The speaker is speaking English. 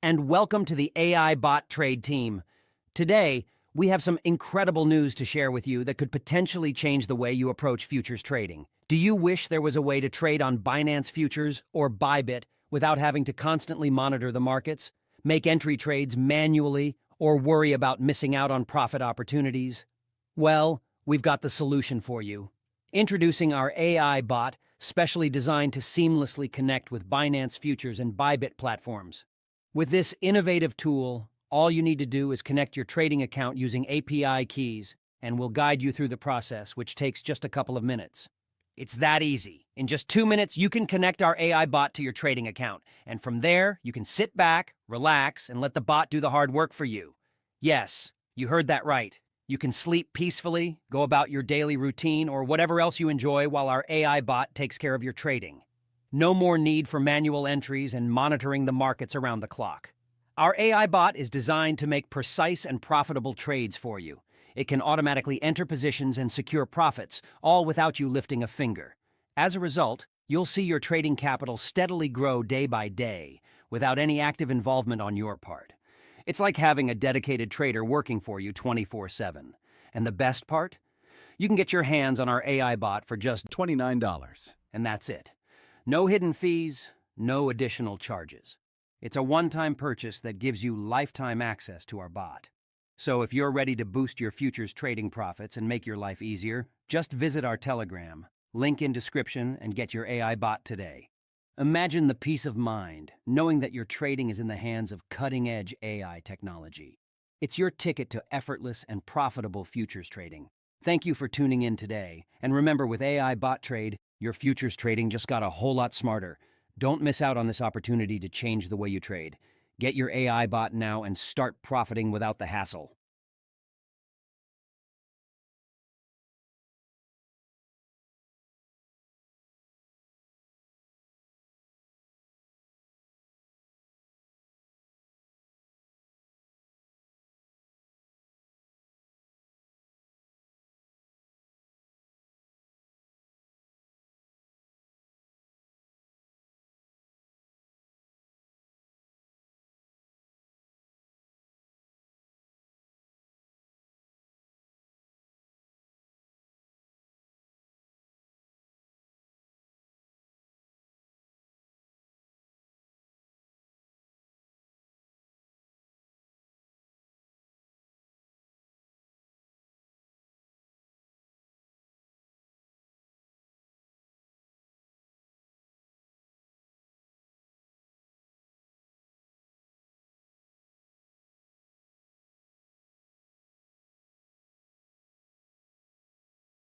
and welcome to the AI Bot Trade team. Today, we have some incredible news to share with you that could potentially change the way you approach futures trading. Do you wish there was a way to trade on Binance Futures or Bybit without having to constantly monitor the markets, make entry trades manually, or worry about missing out on profit opportunities? Well, we've got the solution for you. Introducing our AI bot, specially designed to seamlessly connect with Binance Futures and Bybit platforms. With this innovative tool, all you need to do is connect your trading account using API keys, and we'll guide you through the process, which takes just a couple of minutes. It's that easy. In just 2 minutes, you can connect our AI bot to your trading account, and from there, you can sit back, relax, and let the bot do the hard work for you. Yes, you heard that right. You can sleep peacefully, go about your daily routine, or whatever else you enjoy while our AI bot takes care of your trading. No more need for manual entries and monitoring the markets around the clock. Our AI bot is designed to make precise and profitable trades for you. It can automatically enter positions and secure profits, all without you lifting a finger. As a result, you'll see your trading capital steadily grow day by day, without any active involvement on your part. It's like having a dedicated trader working for you 24/7. And the best part? You can get your hands on our AI bot for just $29. and that's it. No hidden fees, no additional charges. It's a one-time purchase that gives you lifetime access to our bot. So if you're ready to boost your futures trading profits and make your life easier, just visit our Telegram, link in description, and get your AI bot today. Imagine the peace of mind, knowing that your trading is in the hands of cutting-edge AI technology. It's your ticket to effortless and profitable futures trading. Thank you for tuning in today. And remember, with AI Bot Trade, your futures trading just got a whole lot smarter. Don't miss out on this opportunity to change the way you trade. Get your AI bot now and start profiting without the hassle.